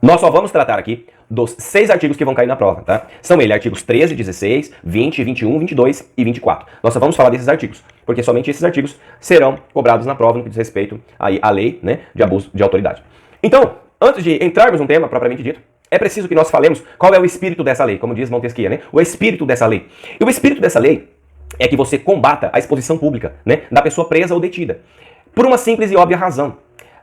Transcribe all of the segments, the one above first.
Nós só vamos tratar aqui dos 6 artigos que vão cair na prova, tá? São eles artigos 13, 16, 20, 21, 22 e 24. Nós só vamos falar desses artigos, porque somente esses artigos serão cobrados na prova no que diz respeito aí à lei, né, de abuso de autoridade. Então, antes de entrarmos no tema propriamente dito, é preciso que nós falemos qual é o espírito dessa lei, como diz Montesquieu, né? O espírito dessa lei. E o espírito dessa lei é que você combata a exposição pública, né, da pessoa presa ou detida, por uma simples e óbvia razão.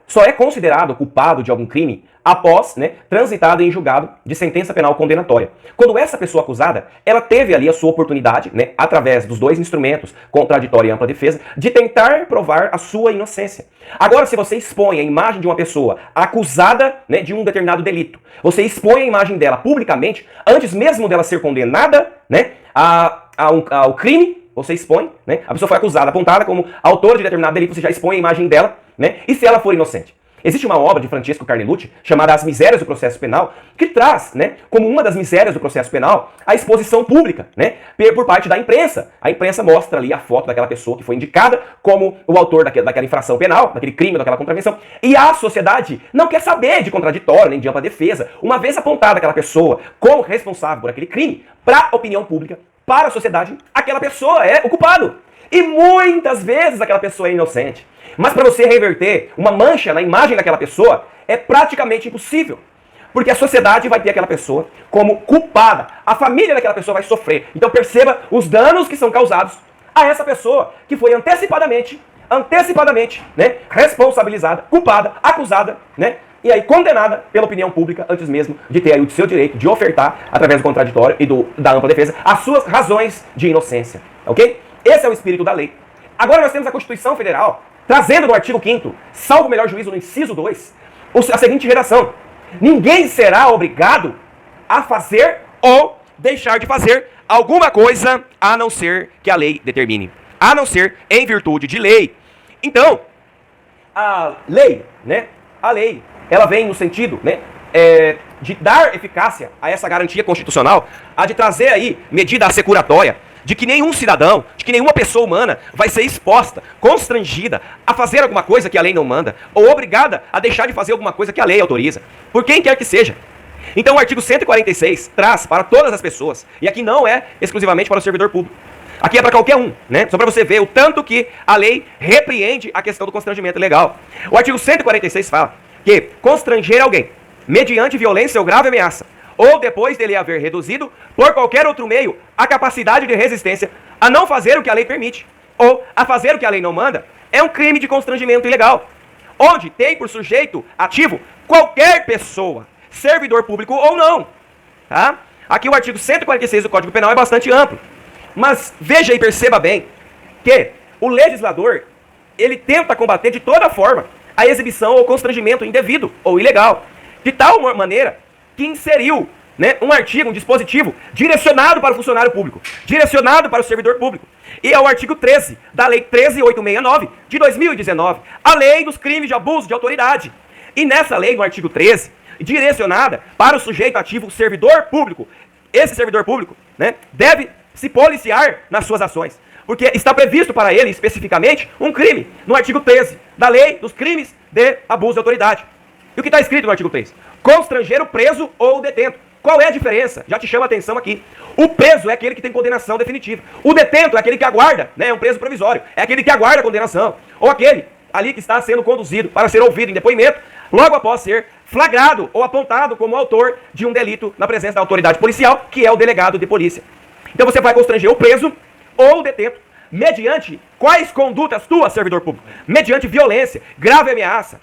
Só é considerado culpado de algum crime após, né, transitado em julgado de sentença penal condenatória. Quando essa pessoa acusada, ela teve ali a sua oportunidade, né, através dos 2 instrumentos, contraditória e ampla defesa, de tentar provar a sua inocência. Agora, se você expõe a imagem de uma pessoa acusada, né, de um determinado delito, você expõe a imagem dela publicamente, antes mesmo dela ser condenada, né, ao crime, você expõe, né, a pessoa foi acusada, apontada como autora de determinado delito, você já expõe a imagem dela, né, e se ela for inocente. Existe uma obra de Francesco Carnelucci chamada As Misérias do Processo Penal, que traz, né, como uma das misérias do processo penal, a exposição pública, né, por parte da imprensa. A imprensa mostra ali a foto daquela pessoa que foi indicada como o autor daquela infração penal, daquele crime, daquela contravenção, e a sociedade não quer saber de contraditório nem de ampla defesa. Uma vez apontada aquela pessoa como responsável por aquele crime, para a opinião pública, para a sociedade, aquela pessoa é o culpado. E muitas vezes aquela pessoa é inocente. Mas para você reverter uma mancha na imagem daquela pessoa, é praticamente impossível. Porque a sociedade vai ter aquela pessoa como culpada. A família daquela pessoa vai sofrer. Então perceba os danos que são causados a essa pessoa que foi antecipadamente, né, responsabilizada, culpada, acusada, né, e aí condenada pela opinião pública antes mesmo de ter aí o seu direito de ofertar, através do contraditório e da ampla defesa, as suas razões de inocência. Ok? Esse é o espírito da lei. Agora nós temos a Constituição Federal trazendo no artigo 5º, salvo o melhor juízo no inciso 2, a seguinte redação: ninguém será obrigado a fazer ou deixar de fazer alguma coisa a não ser que a lei determine. A não ser em virtude de lei. Então, a lei, né? A lei, ela vem no sentido, né, de dar eficácia a essa garantia constitucional, a de trazer aí medida assecuratória, de que nenhum cidadão, de que nenhuma pessoa humana vai ser exposta, constrangida a fazer alguma coisa que a lei não manda, ou obrigada a deixar de fazer alguma coisa que a lei autoriza, por quem quer que seja. Então o artigo 146 traz para todas as pessoas, e aqui não é exclusivamente para o servidor público, aqui é para qualquer um, né? Só para você ver o tanto que a lei repreende a questão do constrangimento legal. O artigo 146 fala que constranger alguém mediante violência ou grave ameaça, ou depois dele haver reduzido, por qualquer outro meio, a capacidade de resistência a não fazer o que a lei permite, ou a fazer o que a lei não manda, é um crime de constrangimento ilegal, onde tem por sujeito ativo qualquer pessoa, servidor público ou não. Tá? Aqui o artigo 146 do Código Penal é bastante amplo, mas veja e perceba bem que o legislador, ele tenta combater de toda forma a exibição ou constrangimento indevido ou ilegal, de tal maneira que inseriu, né, um artigo, um dispositivo direcionado para o funcionário público, direcionado para o servidor público. E é o artigo 13 da Lei 13.869 de 2019, a Lei dos Crimes de Abuso de Autoridade. E nessa lei, no artigo 13, direcionada para o sujeito ativo, o servidor público, esse servidor público, né, deve se policiar nas suas ações, porque está previsto para ele, especificamente, um crime, no artigo 13 da Lei dos Crimes de Abuso de Autoridade. E o que está escrito no artigo 3? Constranger o preso ou o detento. Qual é a diferença? Já te chama a atenção aqui. O preso é aquele que tem condenação definitiva. O detento é aquele que aguarda, né, é um preso provisório. É aquele que aguarda a condenação. Ou aquele ali que está sendo conduzido para ser ouvido em depoimento, logo após ser flagrado ou apontado como autor de um delito na presença da autoridade policial, que é o delegado de polícia. Então você vai constranger o preso ou o detento mediante quais condutas tua, servidor público? Mediante violência, grave ameaça,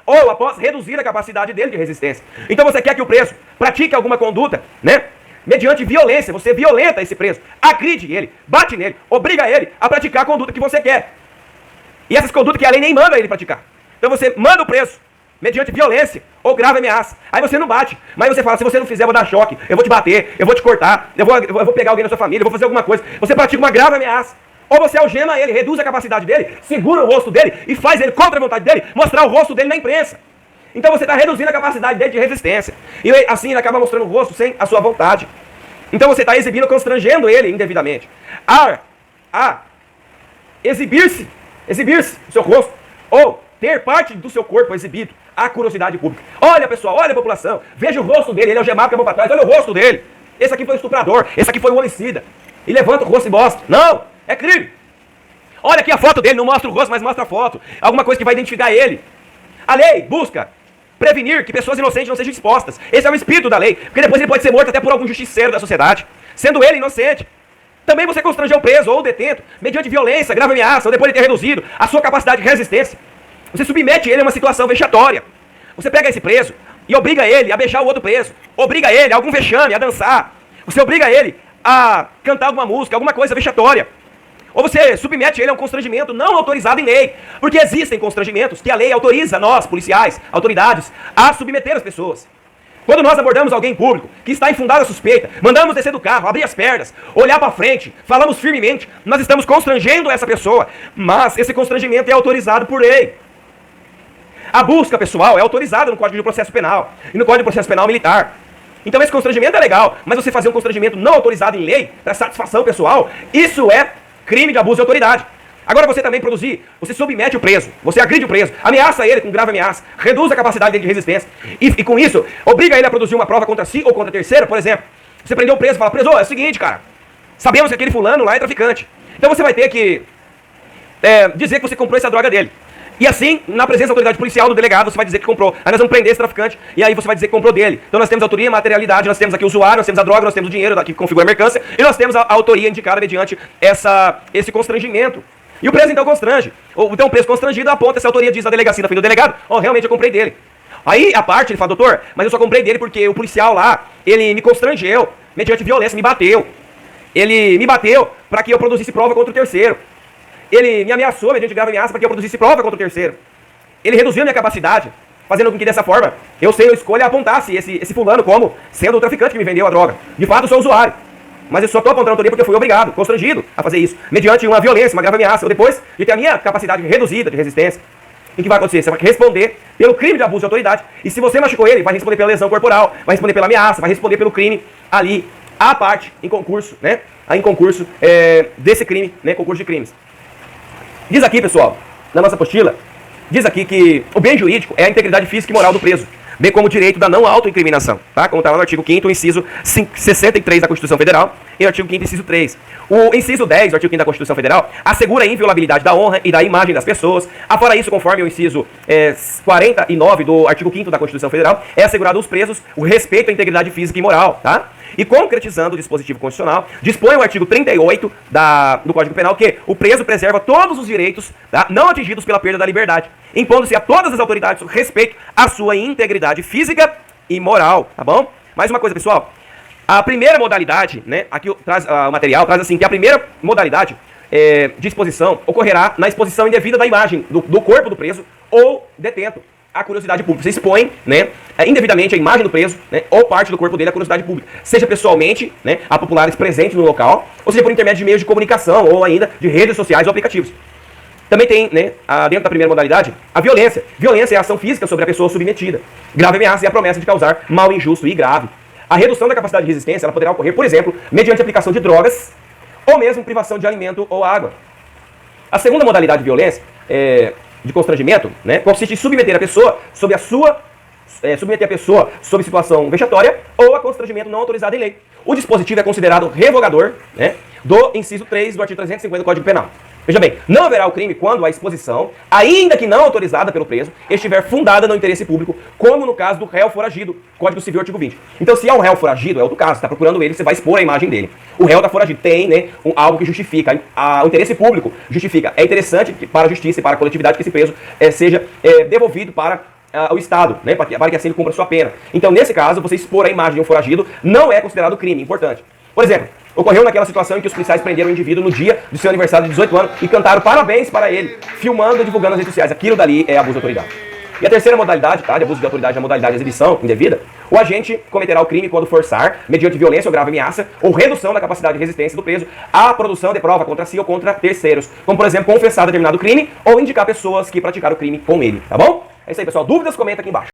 ou após reduzir a capacidade dele de resistência. Então você quer que o preso pratique alguma conduta, né, mediante violência, você violenta esse preso, agride ele, bate nele, obriga ele a praticar a conduta que você quer. E essas condutas que a lei nem manda ele praticar. Então você manda o preso mediante violência ou grave ameaça. Aí você não bate, mas você fala: se você não fizer, eu vou dar choque, eu vou te bater, eu vou te cortar, eu vou pegar alguém da sua família, eu vou fazer alguma coisa. Você pratica uma grave ameaça. Ou você algema ele, reduz a capacidade dele, segura o rosto dele e faz ele, contra a vontade dele, mostrar o rosto dele na imprensa. Então você está reduzindo a capacidade dele de resistência. E assim ele acaba mostrando o rosto sem a sua vontade. Então você está exibindo, constrangendo ele indevidamente. A exibir-se o seu rosto, ou ter parte do seu corpo exibido à curiosidade pública. Olha, pessoal, olha a população, veja o rosto dele, ele é algemado com a mão para trás, olha o rosto dele. Esse aqui foi o estuprador, esse aqui foi o homicida. E levanta o rosto e mostra. Não, é crime. Olha aqui a foto dele, não mostra o rosto, mas mostra a foto. Alguma coisa que vai identificar ele. A lei busca prevenir que pessoas inocentes não sejam expostas. Esse é o espírito da lei, porque depois ele pode ser morto até por algum justiceiro da sociedade, sendo ele inocente. Também você constrangeu o preso ou o detento, mediante violência, grave ameaça, ou depois de ter reduzido a sua capacidade de resistência. Você submete ele a uma situação vexatória. Você pega esse preso e obriga ele a beijar o outro preso. Obriga ele a algum vexame, a dançar. Você obriga ele a cantar alguma música, alguma coisa vexatória. Ou você submete ele a um constrangimento não autorizado em lei. Porque existem constrangimentos que a lei autoriza nós, policiais, autoridades, a submeter as pessoas. Quando nós abordamos alguém em público que está infundada a suspeita, mandamos descer do carro, abrir as pernas, olhar para frente, falamos firmemente, nós estamos constrangendo essa pessoa, mas esse constrangimento é autorizado por lei. A busca pessoal é autorizada no Código de Processo Penal e no Código de Processo Penal Militar. Então esse constrangimento é legal, mas você fazer um constrangimento não autorizado em lei, para satisfação pessoal, isso é crime de abuso de autoridade. Agora você também produzir, você submete o preso, você agride o preso, ameaça ele com grave ameaça, reduz a capacidade dele de resistência e com isso obriga ele a produzir uma prova contra si ou contra terceiro, por exemplo. Você prendeu o preso e fala, preso, é o seguinte, cara, sabemos que aquele fulano lá é traficante. Então você vai ter que dizer que você comprou essa droga dele. E assim, na presença da autoridade policial, do delegado, você vai dizer que comprou. Aí nós vamos prender esse traficante, e aí você vai dizer que comprou dele. Então nós temos autoria e materialidade, nós temos aqui o usuário, nós temos a droga, nós temos o dinheiro que configura a mercância, e nós temos a autoria indicada mediante esse constrangimento. E o preso então constrange. Então o preso constrangido aponta essa autoria, diz a delegacia da frente do delegado, realmente eu comprei dele. Aí a parte, ele fala, doutor, mas eu só comprei dele porque o policial lá, ele me constrangeu, mediante violência, me bateu. Ele me bateu para que eu produzisse prova contra o terceiro. Ele me ameaçou, mediante grave ameaça, para que eu produzisse prova contra o terceiro. Ele reduziu a minha capacidade, fazendo com que dessa forma eu escolha apontasse esse fulano como sendo o traficante que me vendeu a droga. De fato, eu sou usuário. Mas eu só estou apontando a autoria porque eu fui obrigado, constrangido a fazer isso, mediante uma violência, uma grave ameaça, ou depois de ter a minha capacidade reduzida de resistência. O que vai acontecer? Você vai responder pelo crime de abuso de autoridade, e se você machucou ele, vai responder pela lesão corporal, vai responder pela ameaça, vai responder pelo crime ali, à parte, em concurso, né? Em concurso desse crime, né? Concurso de crimes. Diz aqui, pessoal, na nossa apostila, diz aqui que o bem jurídico é a integridade física e moral do preso, bem como o direito da não autoincriminação, tá? Como está lá no artigo 5º, inciso 63 da Constituição Federal e o artigo 5º, inciso 3. O inciso 10 do artigo 5º da Constituição Federal assegura a inviolabilidade da honra e da imagem das pessoas. Afora isso, conforme o inciso 49 do artigo 5º da Constituição Federal, é assegurado aos presos o respeito à integridade física e moral, tá? E concretizando o dispositivo constitucional, dispõe o artigo 38 do Código Penal que o preso preserva todos os direitos, tá, não atingidos pela perda da liberdade, impondo-se a todas as autoridades o respeito à sua integridade física e moral, tá bom? Mais uma coisa, pessoal. A primeira modalidade, né, aqui traz o material, traz assim, que a primeira modalidade de exposição ocorrerá na exposição indevida da imagem do corpo do preso ou detento à curiosidade pública. Você expõe, né, indevidamente a imagem do preso, né, ou parte do corpo dele à curiosidade pública, seja pessoalmente, né, a populares presentes no local, ou seja por intermédio de meios de comunicação ou ainda de redes sociais ou aplicativos. Também tem, né, dentro da primeira modalidade, a violência. Violência é a ação física sobre a pessoa submetida. Grave ameaça é a promessa de causar mal injusto e grave. A redução da capacidade de resistência ela poderá ocorrer, por exemplo, mediante aplicação de drogas ou mesmo privação de alimento ou água. A segunda modalidade de violência, de constrangimento, né, consiste em submeter a pessoa sob sob situação vexatória ou a constrangimento não autorizado em lei. O dispositivo é considerado revogador, né, do inciso 3 do artigo 350 do Código Penal. Veja bem, não haverá o crime quando a exposição, ainda que não autorizada pelo preso, estiver fundada no interesse público, como no caso do réu foragido, Código Civil, artigo 20. Então, se é um réu foragido, é outro caso, você está procurando ele, você vai expor a imagem dele. O réu está foragido, tem, né, algo que justifica, o interesse público justifica. É interessante para a justiça e para a coletividade que esse preso seja devolvido para o Estado, né, para que assim ele cumpra sua pena. Então, nesse caso, você expor a imagem de um foragido não é considerado crime, importante. Por exemplo, ocorreu naquela situação em que os policiais prenderam o indivíduo no dia do seu aniversário de 18 anos e cantaram parabéns para ele, filmando e divulgando nas redes sociais. Aquilo dali é abuso de autoridade. E a terceira modalidade, tá, de abuso de autoridade, é a modalidade de exibição indevida. O agente cometerá o crime quando forçar, mediante violência ou grave ameaça, ou redução da capacidade de resistência do preso, a produção de prova contra si ou contra terceiros. Como, por exemplo, confessar determinado crime ou indicar pessoas que praticaram o crime com ele, tá bom? É isso aí, pessoal. Dúvidas, comenta aqui embaixo.